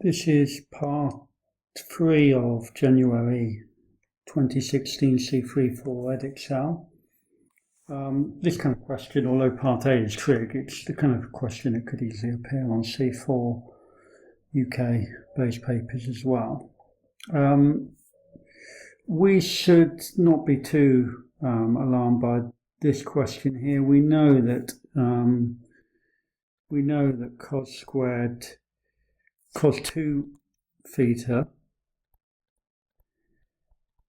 This is part 3 of January 2016 C34 Excel. This kind of question, although part A is trig, it's the kind of question that could easily appear on C4 UK base papers as well. We should not be too alarmed by this question here. We know that cos 2 theta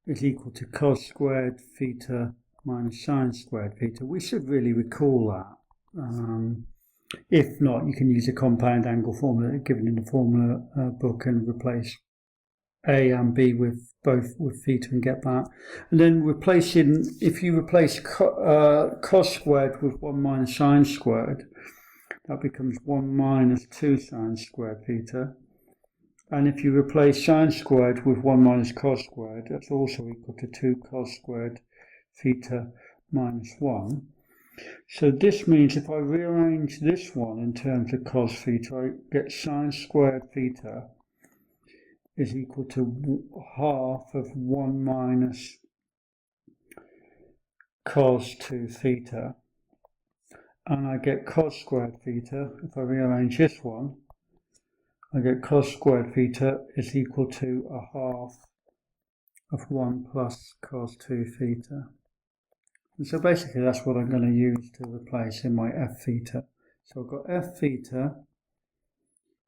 is equal to cos squared theta minus sine squared theta. We should really recall that. If not, you can use a compound angle formula given in the formula book and replace A and B with both with theta and get that. And then if you replace cos squared with 1 minus sine squared, that becomes 1 minus 2 sine squared theta. And if you replace sine squared with 1 minus cos squared, that's also equal to 2 cos squared theta minus 1. So this means if I rearrange this one in terms of cos theta, I get sine squared theta is equal to half of 1 minus cos 2 theta. And I get cos squared theta, if I rearrange this one, I get cos squared theta is equal to a half of 1 plus cos 2 theta. And so basically that's what I'm going to use to replace in my f theta. So I've got f theta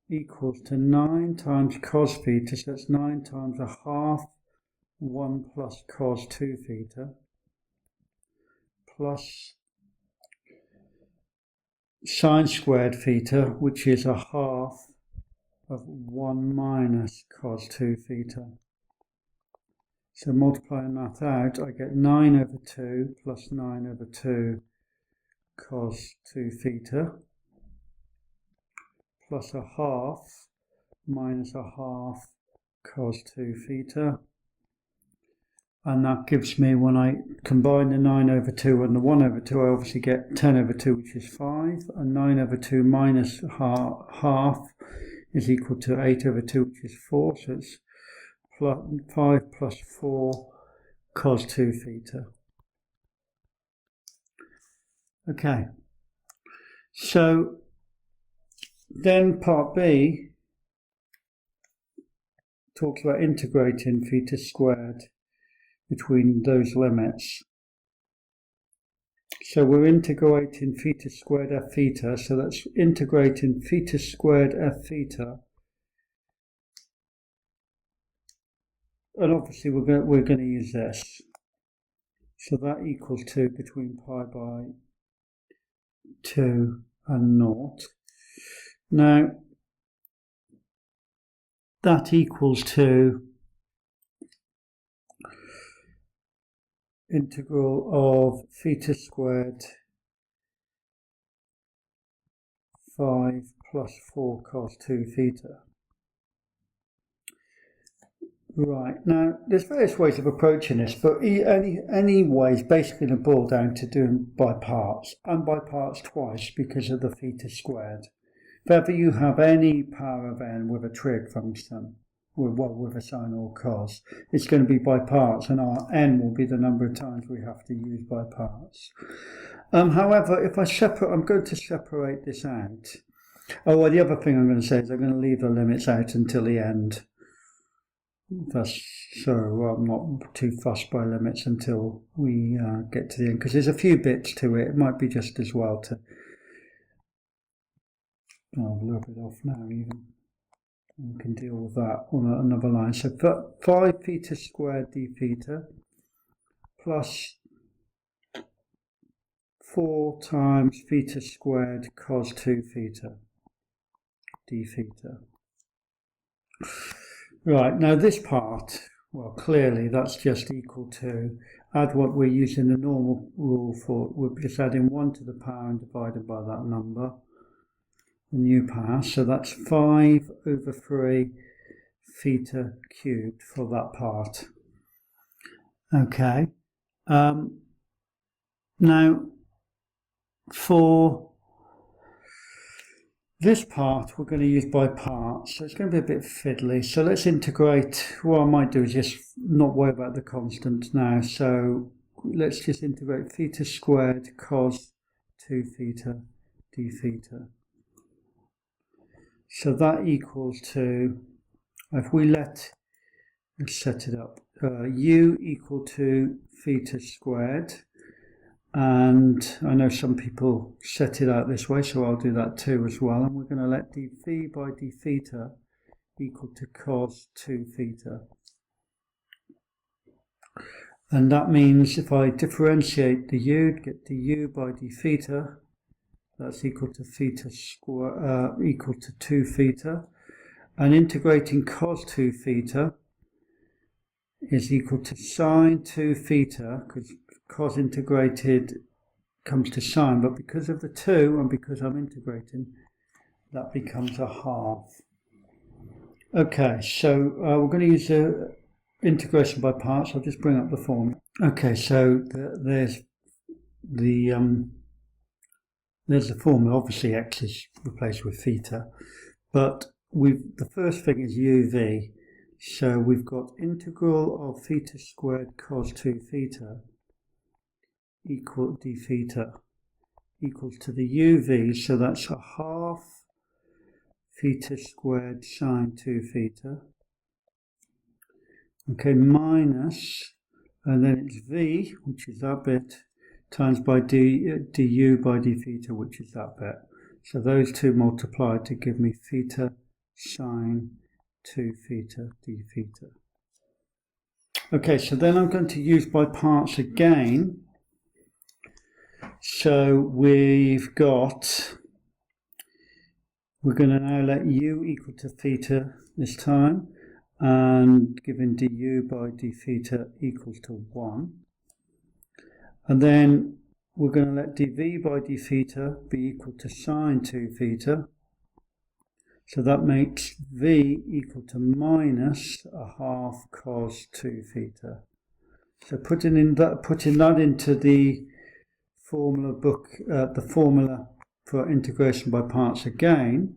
equals to 9 times cos theta, so that's 9 times a half 1 plus cos 2 theta, plus sine squared theta, which is a half of 1 minus cos 2 theta. So multiplying that out, I get 9 over 2 plus 9 over 2 cos 2 theta, plus a half minus a half cos 2 theta. And that gives me, when I combine the 9 over 2 and the 1 over 2, I obviously get 10 over 2, which is 5. And 9 over 2 minus half is equal to 8 over 2, which is 4. So it's 5 plus 4 cos 2 theta. Okay. So then part B talks about integrating theta squared between those limits. So we're integrating theta squared f theta, so that's integrating theta squared f theta. And obviously we're going to use this. So that equals to between pi by 2 and 0. Now that equals to integral of theta squared 5 plus 4 cos 2 theta. Right, now there's various ways of approaching this, but any way is basically going to boil down to doing by parts, and by parts twice because of the theta squared. If ever you have any power of n with a trig function, with a sine or cos, it's going to be by parts, and our n will be the number of times we have to use by parts. However, if I'm going to separate this out. Oh, well, the other thing I'm going to say is I'm going to leave the limits out until the end. So I'm not too fussed by limits until we get to the end, because there's a few bits to it. It might be just as well to I'll look it off now even. We can deal with that on another line. So 5 theta squared d theta plus 4 times theta squared cos 2 theta d theta. Right, now this part, well, clearly that's just equal to, add what we're using the normal rule for, we're just adding 1 to the power and divided by that number, the new power, so that's 5 over 3 theta cubed for that part. Okay, now for This part we're going to use by parts, so it's going to be a bit fiddly. So let's integrate. What I might do is just not worry about the constant now. So let's just integrate theta squared cos 2 theta d theta. So that equals to, if we let's set it up, u equal to theta squared. And I know some people set it out this way, so I'll do that too as well. And we're going to let dv by d theta equal to cos 2 theta. And that means if I differentiate the u, get du by d theta, that's equal to theta square, equal to 2 theta. And integrating cos 2 theta is equal to sine 2 theta, because cos integrated comes to sine, but because of the 2 and because I'm integrating, that becomes a half. Okay, so we're going to use the integration by parts. I'll just bring up the formula. Okay, so there's the formula. Obviously x is replaced with theta, but the first thing is uv. So we've got integral of theta squared cos 2 theta equal d theta equals to the uv, so that's a half theta squared sine 2 theta. Okay, minus, and then it's v, which is that bit, times by du by d theta, which is that bit. So those two multiplied to give me theta sine 2 theta d theta. Okay, so then I'm going to use by parts again. So we're going to now let u equal to theta this time, and given du by d theta equals to 1. And then we're going to let dv by d theta be equal to sine 2 theta. So that makes v equal to minus a half cos 2 theta. So putting that into the formula book, the formula for integration by parts again,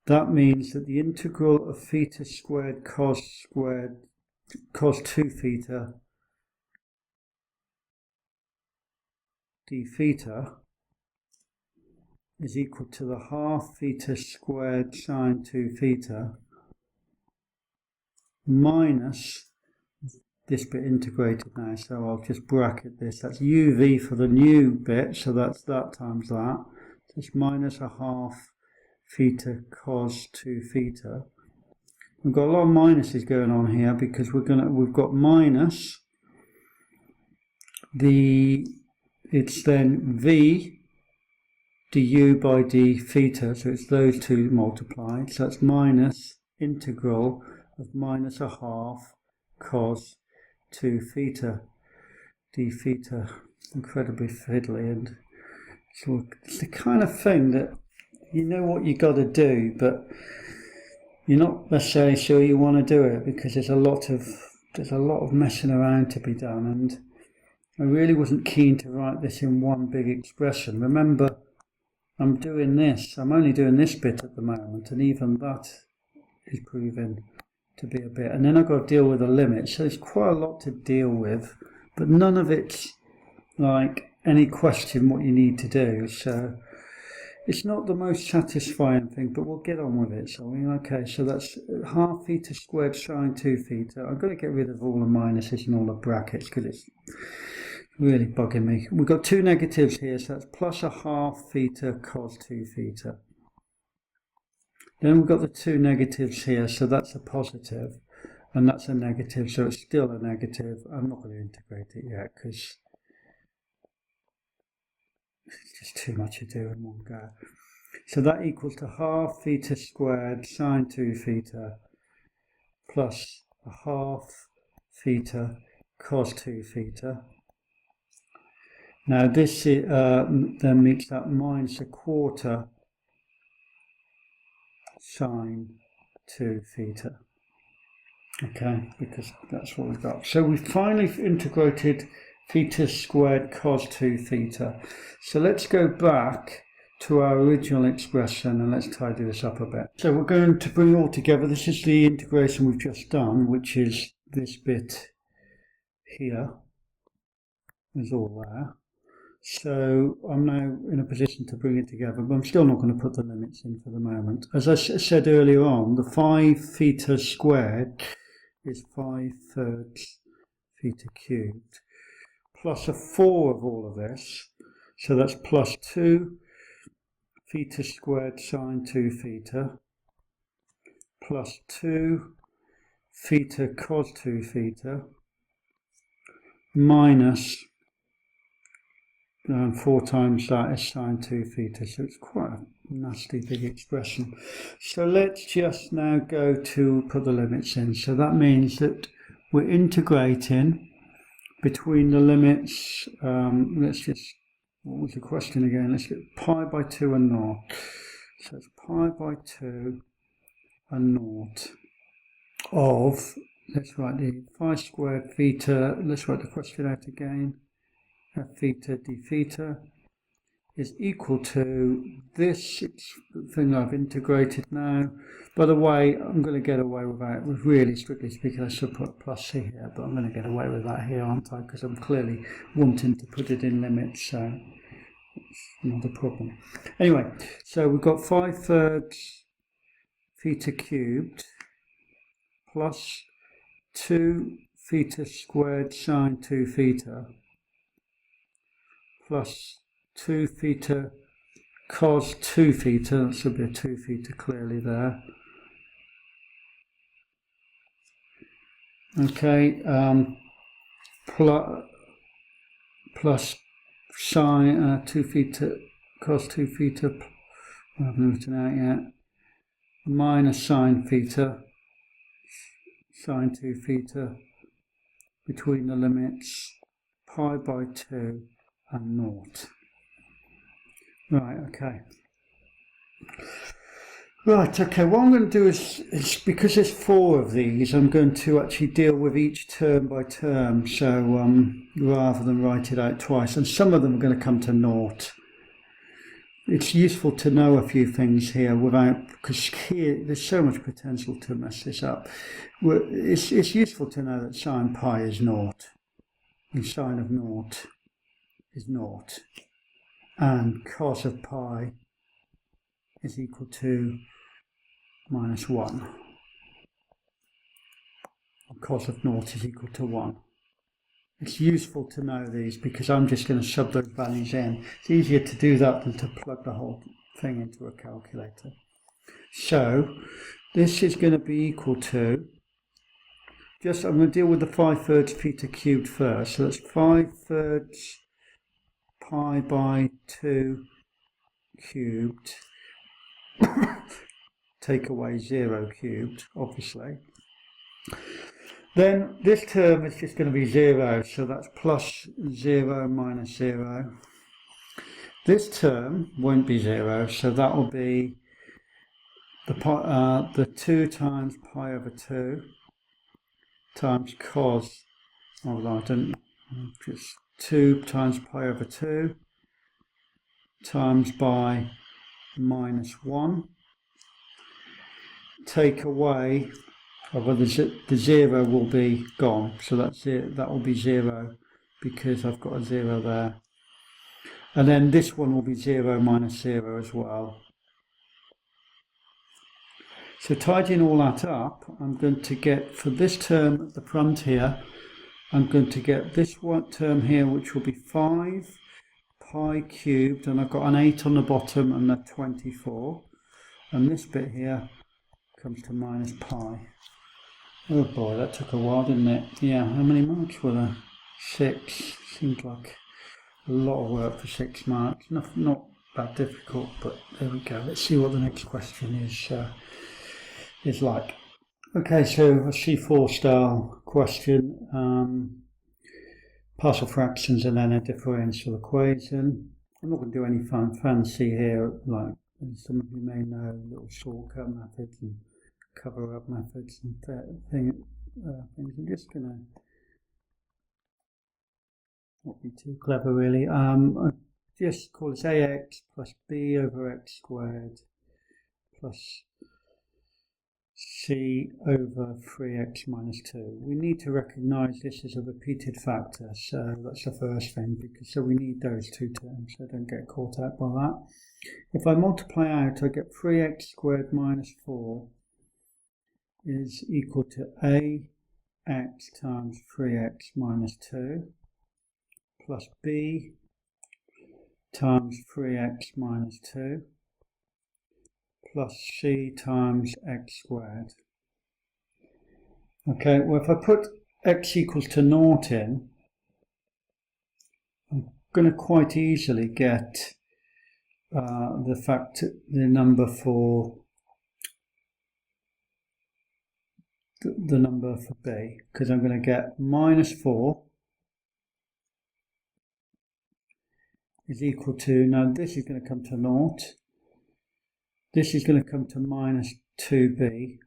that means that the integral of theta squared cos 2 theta d theta is equal to the half theta squared sine 2 theta minus this bit integrated now, so I'll just bracket this. That's uv for the new bit, so that's that times that. So it's minus a half theta cos 2 theta. We've got a lot of minuses going on here because we've got minus it's then v du by d theta, so it's those two multiplied, so that's minus integral of minus a half cos 2 theta d theta. Incredibly fiddly, and so it's the kind of thing that you know what you got to do, but you're not necessarily sure you want to do it because there's a lot of messing around to be done, and I really wasn't keen to write this in one big expression. Remember, I'm only doing this bit at the moment, and even that is proving to be a bit. And then I've got to deal with the limit, so there's quite a lot to deal with, but none of it's like any question what you need to do. So it's not the most satisfying thing, but we'll get on with it. So okay, so that's half theta squared sine 2 theta. I'm going to get rid of all the minuses and all the brackets because it's really bugging me. We've got two negatives here, so that's plus a half theta cos 2 theta. Then we've got the two negatives here, so that's a positive, and that's a negative, so it's still a negative. I'm not going to integrate it yet because it's just too much to do in one go. So that equals to half theta squared sine 2 theta plus a half theta cos 2 theta. Now this then makes that minus a quarter sine 2 theta. Okay, because that's what we've got. So we've finally integrated theta squared cos 2 theta. So let's go back to our original expression, and let's tidy this up a bit. So we're going to bring all together. This is the integration we've just done, which is this bit here is all there. So I'm now in a position to bring it together, but I'm still not going to put the limits in for the moment. As I said earlier on, the 5 theta squared is 5/3 theta cubed, plus a 4 of all of this, so that's plus 2 theta squared sine 2 theta, plus 2 theta cos 2 theta, minus 4 times that is sine 2 theta, so it's quite a nasty big expression. So let's just now go to put the limits in. So that means that we're integrating between the limits, let's just, what was the question again? Let's get pi by 2 and 0. So it's pi by 2 and 0 of, let's write the 5 squared theta, let's write the question out again. F theta d theta is equal to this thing I've integrated now. By the way, I'm going to get away with that. Really, strictly speaking, I should put a plus here, but I'm going to get away with that here, aren't I? Because I'm clearly wanting to put it in limits, so it's not a problem. Anyway, so we've got 5/3 theta cubed plus 2 theta squared sine 2 theta plus 2 theta cos 2 theta, that should be a 2 theta clearly there. Okay, plus sine 2 theta cos 2 theta, I haven't written out yet, minus sine theta, sine 2 theta, between the limits pi by 2 and 0. Right, okay. Right, okay, what I'm going to do is because there's 4 of these, I'm going to actually deal with each term by term, so rather than write it out twice, and some of them are going to come to 0. It's useful to know a few things here because here there's so much potential to mess this up. It's useful to know that sine pi is 0, and sine of 0 is 0, and cos of pi is equal to minus 1. Cos of 0 is equal to 1. It's useful to know these because I'm just going to sub those values in. It's easier to do that than to plug the whole thing into a calculator. So this is going to be equal to, I'm going to deal with the 5/3 theta cubed first. So that's 5/3 pi by 2 cubed, take away 0 cubed, obviously. Then this term is just going to be 0, so that's plus 0 minus 0. This term won't be 0, so that will be the 2 times pi over 2 times cos, just 2 times pi over 2 times by minus 1, take away, the 0 will be gone, so that will be 0 because I've got a 0 there. And then this one will be 0 minus 0 as well. So tidying all that up, I'm going to get, for this term at the front here, I'm going to get this one term here, which will be 5 pi cubed, and I've got an 8 on the bottom and a 24. And this bit here comes to minus pi. Oh boy, that took a while, didn't it? Yeah, how many marks were there? 6. Seems like a lot of work for 6 marks. Not that difficult, but there we go. Let's see what the next question is like. Okay, so a C4 style question. Partial fractions and then a differential equation. I'm not going to do any fancy here, like some of you may know, little shortcut methods and cover-up methods and things. I'm just going to not be too clever really. just call this ax plus b over x squared plus c over 3x minus 2. We need to recognise this as a repeated factor, so that's the first thing, because so we need those two terms, so don't get caught out by that. If I multiply out, I get 3x squared minus 4 is equal to ax times 3x minus 2 plus b times 3x minus 2 plus c times x squared. Okay, well, if I put x equals to 0 in, I'm going to quite easily get the number for the number for b, because I'm going to get minus 4 is equal to, now this is going to come to 0. This is going to come to minus 2b,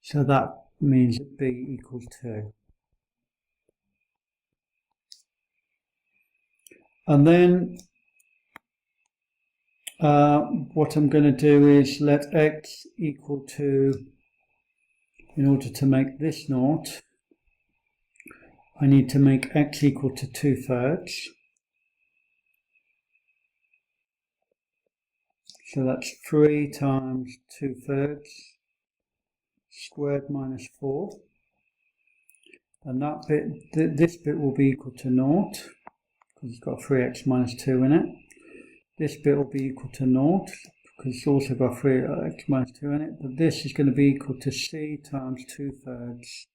so that means that b equals 2. And then what I'm going to do is let x equal to, in order to make this 0, I need to make x equal to 2/3. So that's 3 times 2/3 squared minus 4. And that bit, this bit will be equal to 0, because it's got 3x minus 2 in it. This bit will be equal to 0, because it's also got 3x minus 2 in it. But this is going to be equal to c times 2/3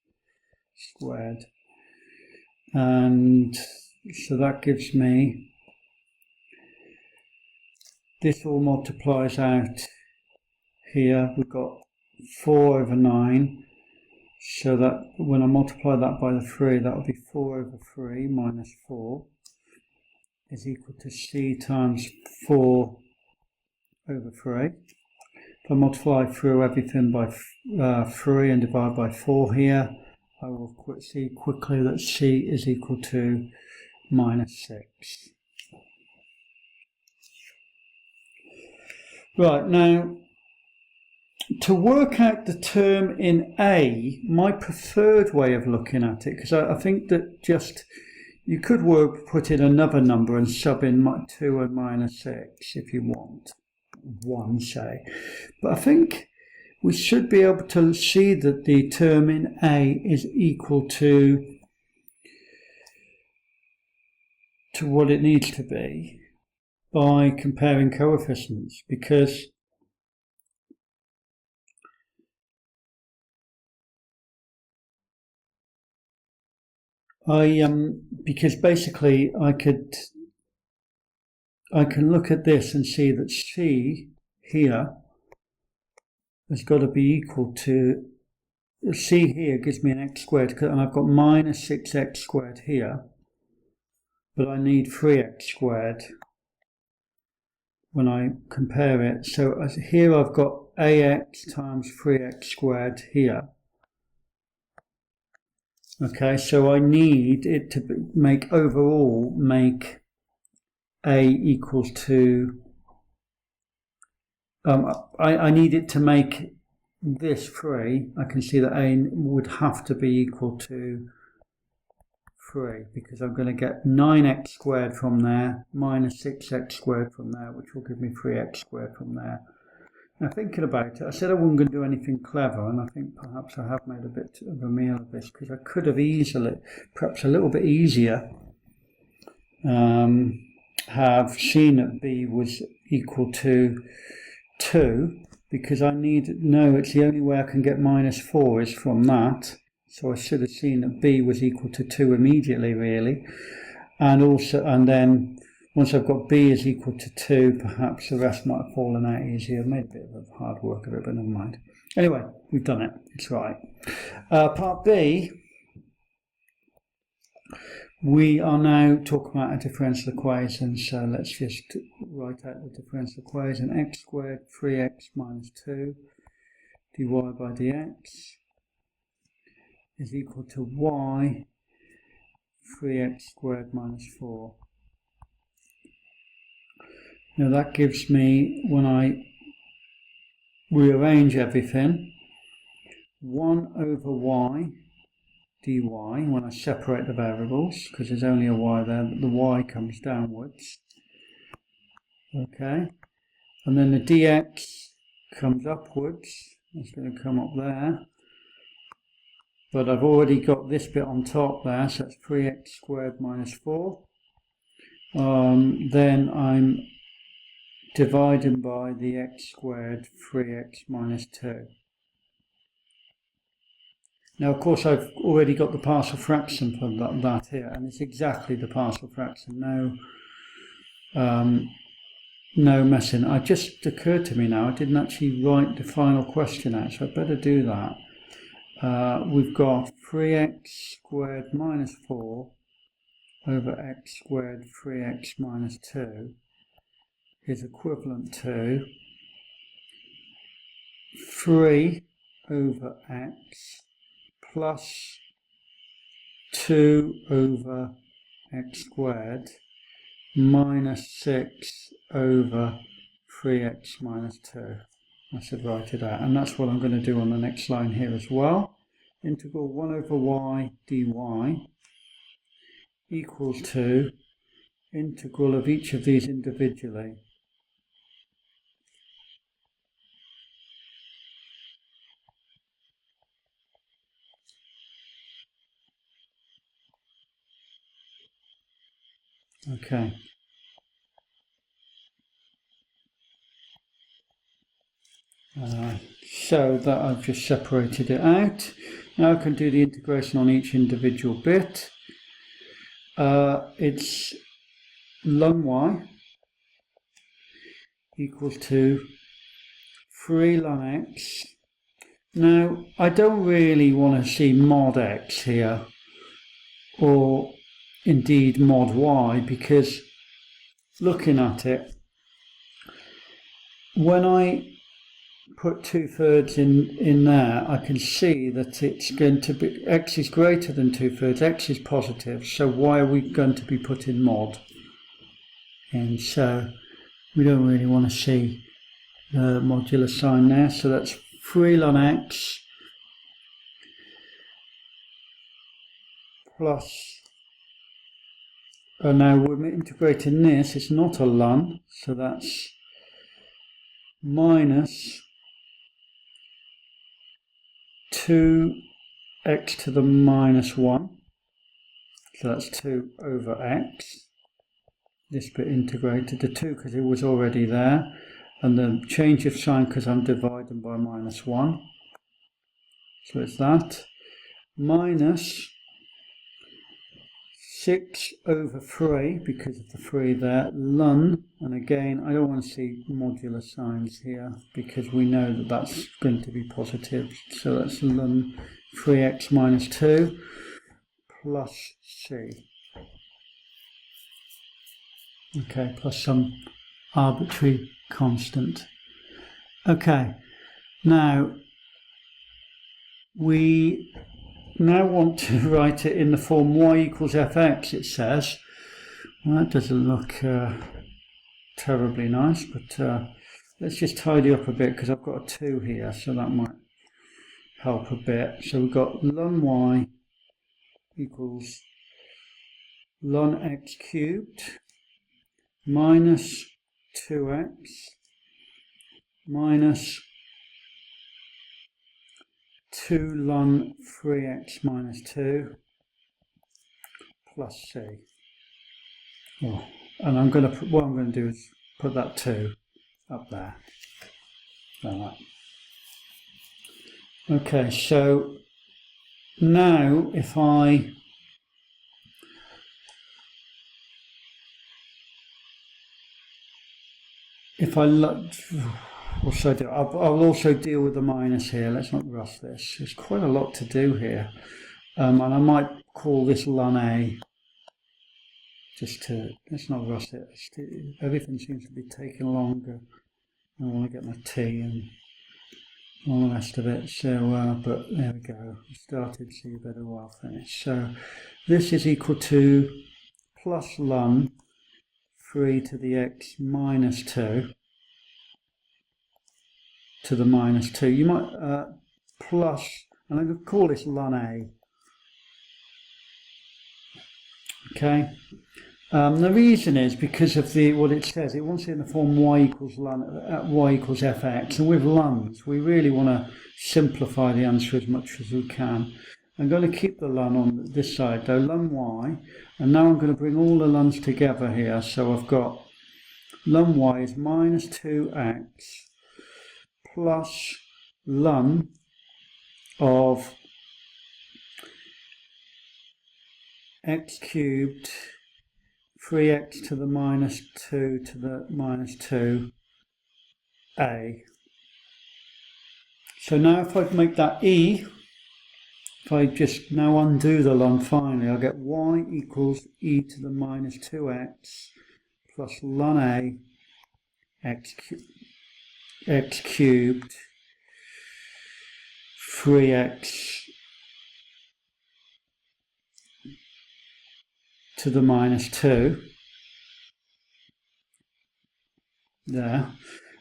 squared. And so that gives me, this all multiplies out here. We've got 4 over 9. So that when I multiply that by the 3, that will be 4 over 3 minus 4 is equal to c times 4 over 3. If I multiply through everything by 3 and divide by 4 here, I will see quickly that c is equal to minus 6. Right, now to work out the term in A, my preferred way of looking at it, because I think that just you could put in another number and sub in 2 and minus 6 if you want, 1 say. But I think we should be able to see that the term in A is equal to what it needs to be by comparing coefficients, because because basically I can look at this and see that c here has got to be equal to, c here gives me an x squared, and I've got minus 6x squared here, but I need 3x squared when I compare it. So here I've got ax times 3x squared here. Okay, so I need it to make a equals to, I need it to make this 3. I can see that a would have to be equal to 3, because I'm going to get 9x squared from there, minus 6x squared from there, which will give me 3x squared from there. Now, thinking about it, I said I wasn't going to do anything clever, and I think perhaps I have made a bit of a meal of this, because I could have easily, perhaps a little bit easier, have seen that b was equal to 2, because I know it's the only way I can get minus 4 is from that. So I should have seen that b was equal to 2 immediately, really. And then once I've got b is equal to 2, perhaps the rest might have fallen out easier. Made a bit of hard work of it, but never mind. Anyway, we've done it. It's right. Part B, we are now talking about a differential equation. So let's just write out the differential equation. X squared 3x minus 2 dy by dx is equal to y 3x squared minus 4. Now that gives me, when I rearrange everything, 1 over y dy, when I separate the variables, because there's only a y there, but the y comes downwards. Okay, and then the dx comes upwards. It's going to come up there. But I've already got this bit on top there, so it's 3x squared minus 4. Then I'm dividing by the x squared, 3x minus 2. Now, of course, I've already got the partial fraction for that here, and it's exactly the partial fraction. No messing. It just occurred to me now, I didn't actually write the final question out, so I better do that. We've got 3x squared minus 4 over x squared 3x minus 2 is equivalent to 3 over x plus 2 over x squared minus 6 over 3x minus 2. I should write it out, and that's what I'm going to do on the next line here as well. Integral 1 over y dy equals to integral of each of these individually. Okay. So that I've just separated it out. Now I can do the integration on each individual bit. It's ln y equals to 3 ln x. Now I don't really want to see mod x here, or indeed mod y, because looking at it, when I put 2/3 in there, I can see that it's going to be, x is greater than 2/3, x is positive, so why are we going to be putting mod? And so we don't really want to see the modular sign there, so that's 3 ln x plus, now we're integrating this, it's not a ln, so that's minus 2x to the minus 1, so that's 2 over x. This bit integrated, the 2 because it was already there, and the change of sign because I'm dividing by minus 1, so it's that, minus 6 over 3, because of the 3 there, ln, and again I don't want to see modular signs here because we know that that's going to be positive, so that's ln 3x minus 2 plus c. Okay, plus some arbitrary constant. Okay, now we want to write it in the form y equals fx, it says. Well, that doesn't look terribly nice, but let's just tidy up a bit because I've got a 2 here, so that might help a bit. So we've got ln y equals ln x cubed minus 2x minus 2 ln 3x minus 2 plus c. Oh, and I'm going to put, what I'm going to do is put that 2 up there. Like that. Okay, so now if I what should I do? I'll also deal with the minus here. Let's not rush this. There's quite a lot to do here. And I might call this ln A. Let's not rush it. Everything seems to be taking longer. I want to get my tea and all the rest of it. So, but there we go. We started, so you better well finish. So this is equal to plus ln 3 to the x minus 2 to the minus 2. You might plus, and I'm going to call this ln a. Okay. The reason is because of what it says. It wants it in the form y equals fx, and with lns we really want to simplify the answer as much as we can. I'm going to keep the ln on this side though, ln y, and now I'm going to bring all the lns together here. So I've got ln y is minus 2x plus ln of x cubed 3x to the minus 2 to the minus 2a. So now if I make that e, if I just now undo the ln finally, I'll get y equals e to the minus 2x plus ln a x cubed 3x to the minus 2 there.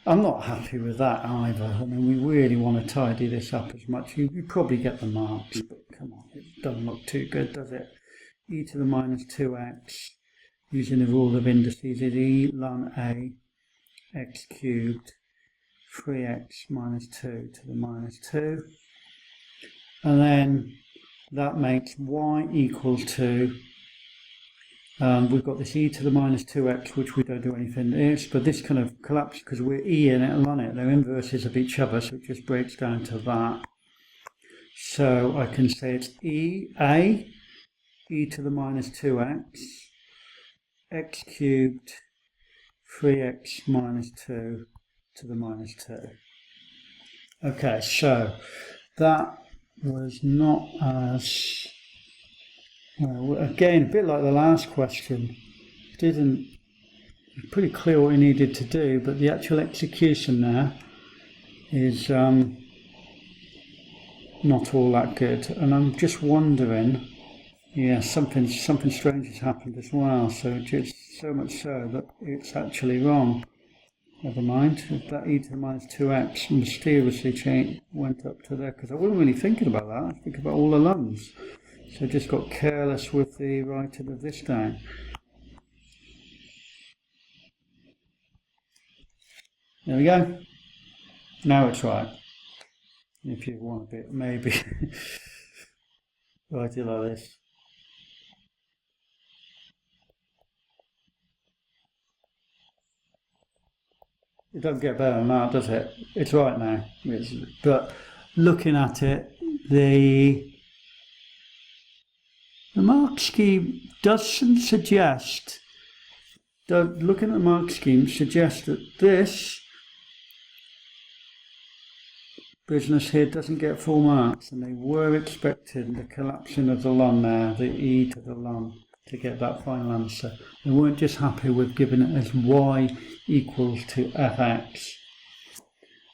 I'm not happy with that either. I mean, we really want to tidy this up as much. You probably get the marks, but come on, it doesn't look too good, does it? E to the minus 2x, using the rule of indices, is e ln a x cubed 3x minus 2 to the minus 2. And then that makes y equals to, we've got this e to the minus 2x, which we don't do anything this, but this kind of collapses because we're e in it and ln it. They're inverses of each other, so it just breaks down to that. So I can say it's e to the minus 2x, x cubed 3x minus 2 to the minus 2. Okay, so that was not as... Well, again, a bit like the last question, pretty clear what we needed to do, but the actual execution there is not all that good. And I'm just wondering, yeah, something strange has happened as well. So just so much so that it's actually wrong. Never mind. If that e to the minus 2x mysteriously went up to there, because I wasn't really thinking about that. I was thinking about all the lns. So I just got careless with the writing of this down. There we go. Now it's right. If you want a bit, maybe write it like this. It doesn't get better than that, does it? It's right now. But looking at it, the mark scheme doesn't suggest, looking at the mark scheme suggests that this business here doesn't get full marks, and they were expecting the collapsing of the ln there, the e to the ln, to get that final answer. They weren't just happy with giving it as y equals to fx.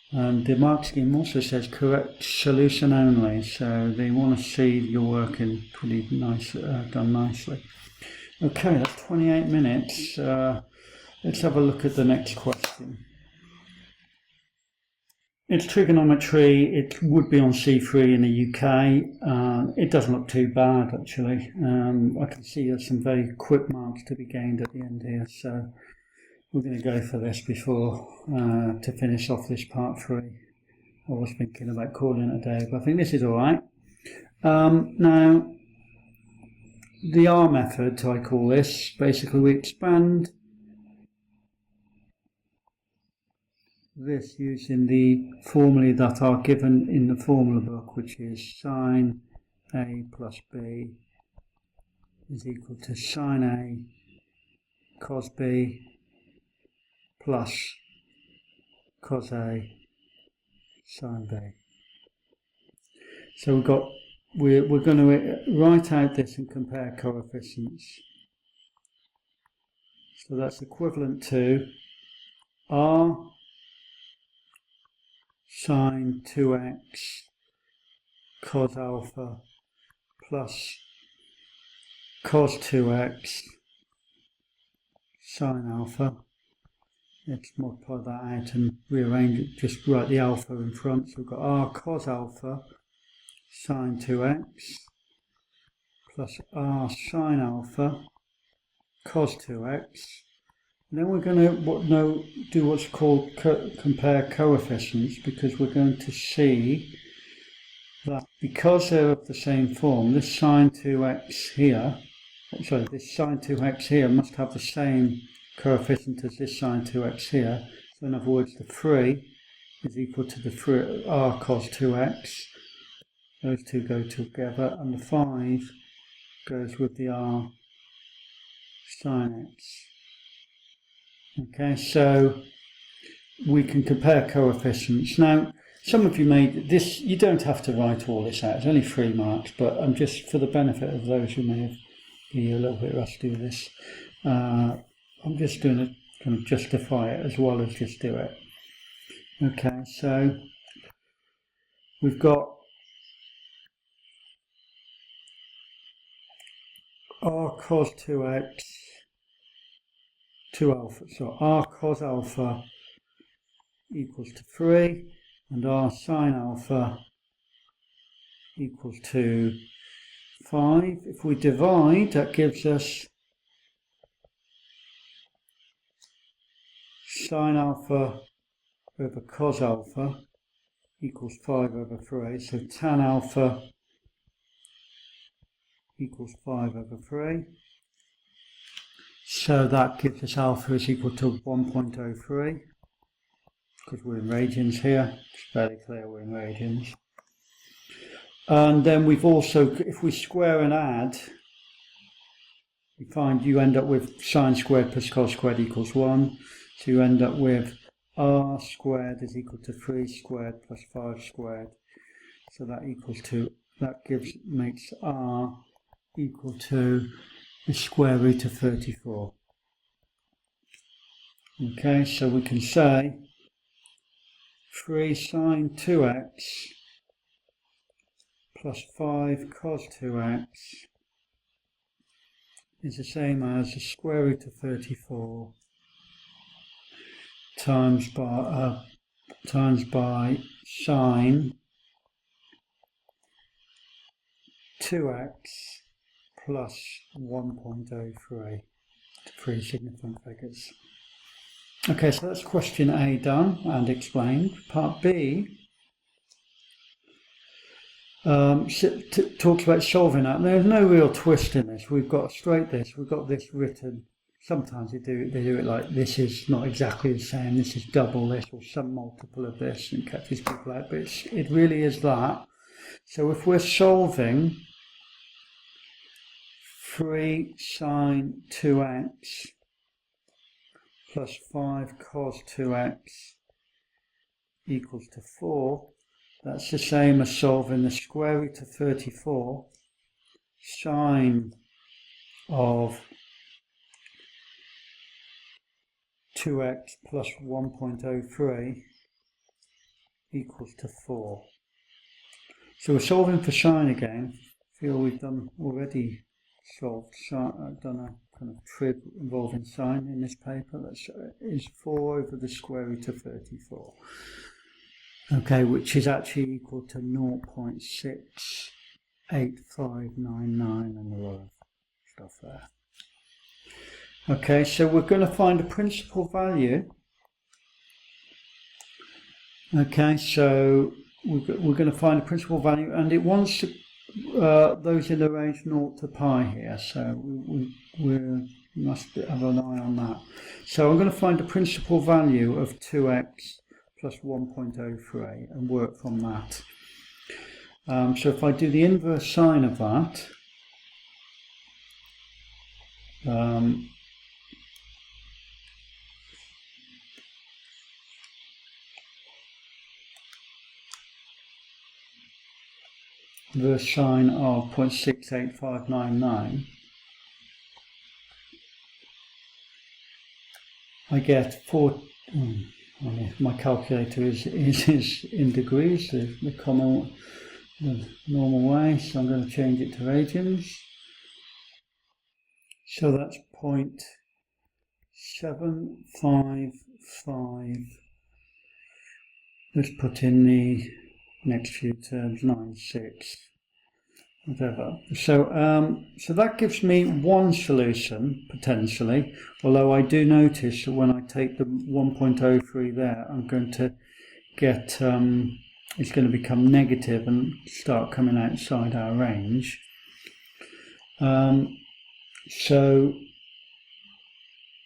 And the mark scheme also says correct solution only, so they want to see your working pretty nice, done nicely. Okay, that's 28 minutes. Let's have a look at the next question. It's trigonometry. It would be on C3 in the UK. It doesn't look too bad actually. I can see there's some very quick marks to be gained at the end here, so we're going to go for this before to finish off this part 3. I was thinking about calling it a day, but I think this is alright. Now, the R method, I call this. Basically, we expand this using the formulae that are given in the formula book, which is sine A plus B is equal to sine A cos B plus cos A sine B. So we're going to write out this and compare coefficients. So that's equivalent to R sine 2x cos alpha plus cos 2x sine alpha. Let's multiply that out and rearrange it, just write the alpha in front. So we've got r cos alpha sine 2x plus r sine alpha cos 2x. And then we're going to do what's called compare coefficients, because we're going to see that because they're of the same form, this sine 2x here, this sine 2x here must have the same coefficient as this sine 2x here. So in other words, the 3 is equal to the r cos 2x. Those two go together, and the 5 goes with the r sine x. Okay, so we can compare coefficients. Now, some of you made this, you don't have to write all this out, it's only 3 marks, but I'm just, for the benefit of those who may have been a little bit rusty with this, I'm just going to kind of justify it as well as just do it. Okay, so we've got r cos 2x, 2 alpha, so r cos alpha equals to 3, and r sine alpha equals to 5. If we divide, that gives us sine alpha over cos alpha equals 5 over 3, so tan alpha equals 5 over 3. So that gives us alpha is equal to 1.03, because we're in radians here. It's fairly clear we're in radians. And then we've also, if we square and add, we find you end up with sine squared plus cos squared equals 1. So you end up with r squared is equal to 3 squared plus 5 squared. So that equals to, makes r equal to the square root of 34. Okay, so we can say 3 sine 2x plus 5 cos 2x is the same as the square root of 34 times by sine 2x plus 1.03, 3 significant figures. Okay, so that's question A done and explained. Part B talks about solving that. There's no real twist in this. We've got we've got this written. Sometimes they do it like this is not exactly the same, this is double this or some multiple of this, and catches people out, but it really is that. So if we're solving 3 sine 2x plus 5 cos 2x equals to 4, that's the same as solving the square root of 34 sine of 2x plus 1.03 equals to 4. So we're solving for sine again. I feel we've done already solved sine. I've done a kind of trig involving sine in this paper. That is 4 over the square root of 34. Okay, which is actually equal to 0.68599 and a lot of stuff there. Okay, so we're going to find a principal value. Okay, so we're going to find a principal value, and it wants to, those in the range 0 to pi here, so we must have an eye on that. So I'm going to find a principal value of 2x plus 1.03 and work from that. So if I do the inverse sine of that, inverse sine of 0.68599, I get 4. My calculator is in degrees, the common, the normal way, so I'm going to change it to radians. So that's 755. Let's put in the next few terms, 96, whatever. So that gives me one solution potentially, although I do notice that when I take the 1.03 there, I'm going to get it's going to become negative and start coming outside our range. So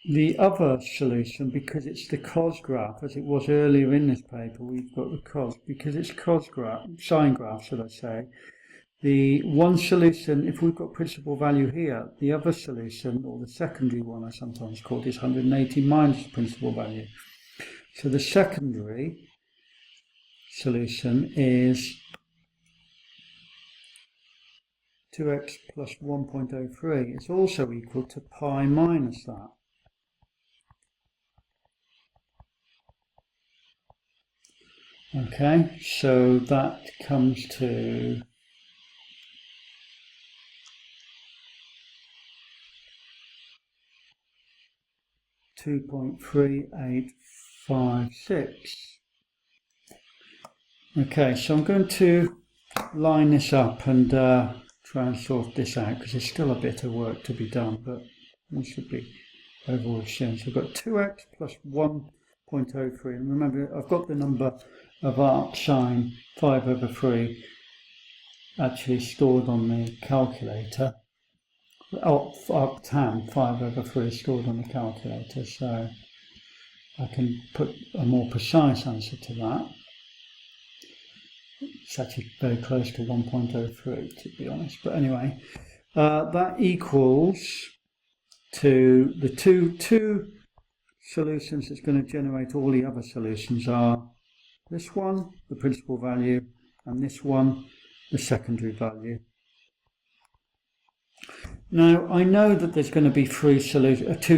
the other solution, because it's the cos graph, as it was earlier in this paper, we've got the cos, because it's cos graph, sine graph, should I say, the one solution, if we've got principal value here, the other solution, or the secondary one I sometimes call it, is 180 minus the principal value. So the secondary solution is 2x plus 1.03. It's also equal to pi minus that. Okay, so that comes to 2.3856. Okay, so I'm going to line this up and try and sort this out, because there's still a bit of work to be done, but we should be overall soon. So I've got 2x plus 1.03, and remember I've got the number of arc sine 5/3 actually stored on the calculator. Arc tan 5/3 stored on the calculator, so I can put a more precise answer to that. It's actually very close to 1.03 to be honest, but anyway, that equals to the two solutions that's going to generate all the other solutions are this one, the principal value, and this one, the secondary value. Now, I know that there's going to be two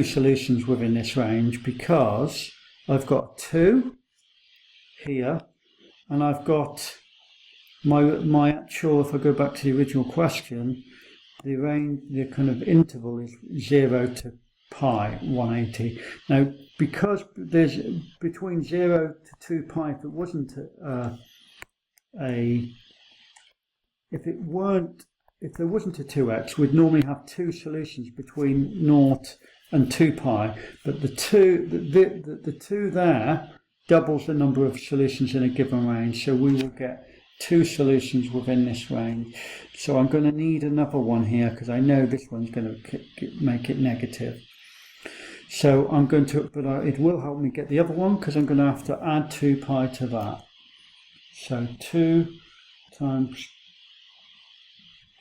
solutions within this range, because I've got 2 here, and I've got my actual, if I go back to the original question, the range, the kind of interval is 0 to pi 180. Now, because there's between 0 to 2 pi, if it wasn't if there wasn't a 2x, we'd normally have 2 solutions between 0 and 2 pi, but the two there doubles the number of solutions in a given range, so we will get 2 solutions within this range. So I'm going to need another one here, because I know this one's going to make it negative. So I'm going to, but it will help me get the other one, because I'm going to have to add 2 pi to that. So 2 times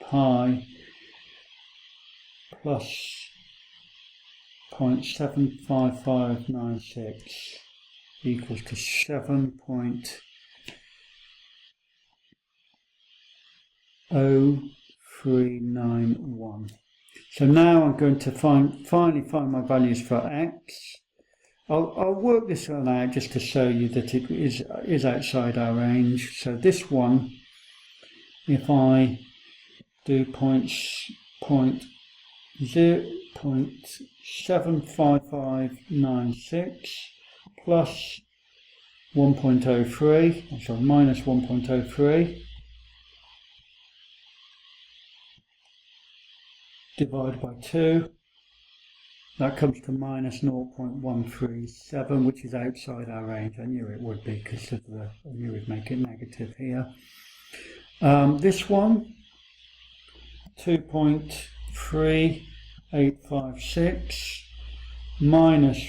pi plus 0.75596 equals to 7.0391. So now I'm going to finally find my values for x. I'll work this one out just to show you that it is outside our range. So this one, if I do 0.75596 plus 1.03, so minus 1.03, divided by 2, that comes to minus 0.137, which is outside our range. I knew it would be, because I knew we'd make it negative here. This one, 2.3856 minus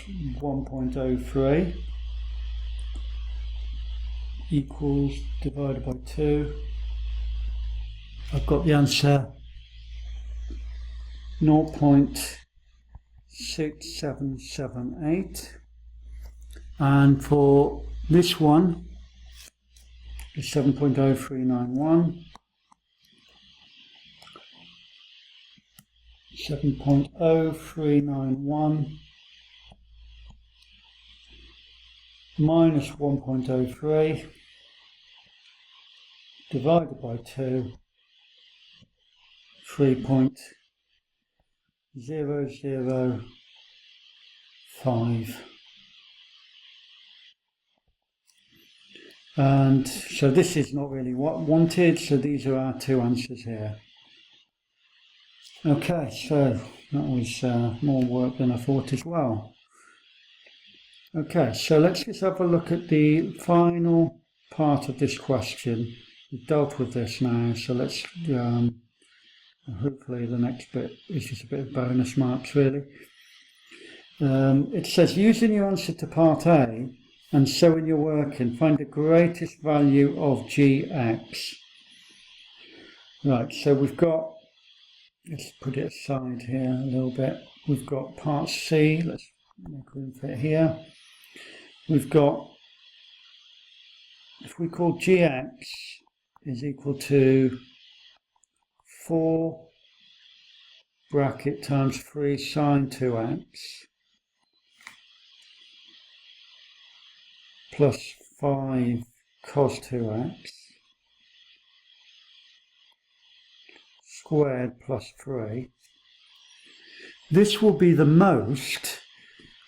1.03 equals, divided by 2, I've got the answer 0.6778, and for this one is 7.0391. 7.0391 minus 1.03 divided by 2, 3.0046. 5. And so this is not really what wanted, so these are our two answers here. Okay, so that was more work than I thought as well. Okay, so let's just have a look at the final part of this question. We've dealt with this now, so let's hopefully the next bit is just a bit of bonus marks really. It says, using your answer to part A and so in your working, find the greatest value of gx. Right, so we've got, let's put it aside here a little bit. We've got part C, let's make room for it here. We've got, if we call gx is equal to 4 bracket times 3 sine 2x plus 5 cos 2x squared plus 3. This will be the most.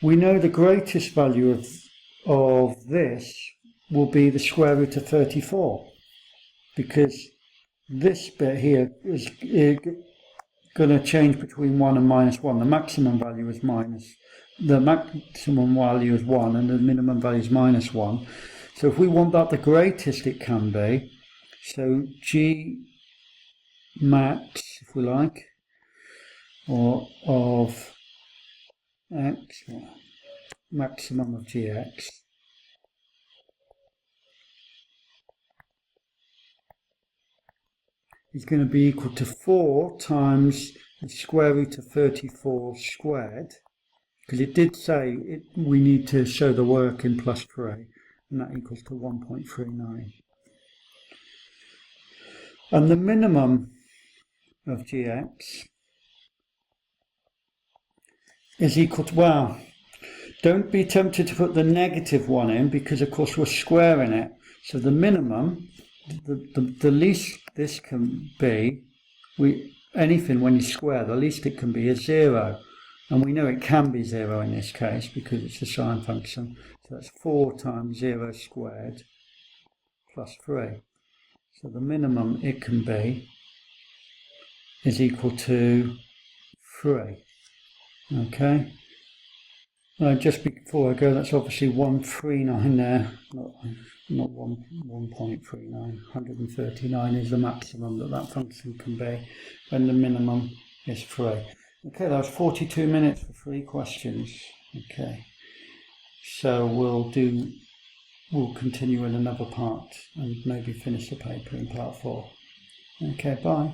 We know the greatest value of this will be the square root of 34, because this bit here is going to change between 1 and minus 1. The maximum value is the maximum value is 1 and the minimum value is minus 1. So if we want that the greatest it can be, so g max, if we like, or of x, maximum of gx, is going to be equal to 4 times the square root of 34 squared, because it did say we need to show the work in plus 3, and that equals to 1.39. And the minimum of gx is equal to, well, don't be tempted to put the negative 1 in, because of course we're squaring it. So the minimum, the least this can be, anything when you square, the least it can be is 0. And we know it can be 0 in this case because it's a sine function. So that's 4 times 0 squared plus 3. So the minimum it can be is equal to 3. Okay. Just before I go, that's obviously 139 there, not 1.39. 139 is the maximum that function can be, and the minimum is 3. Okay, that was 42 minutes for 3 questions. Okay, so we'll continue in another part and maybe finish the paper in part 4. Okay, bye.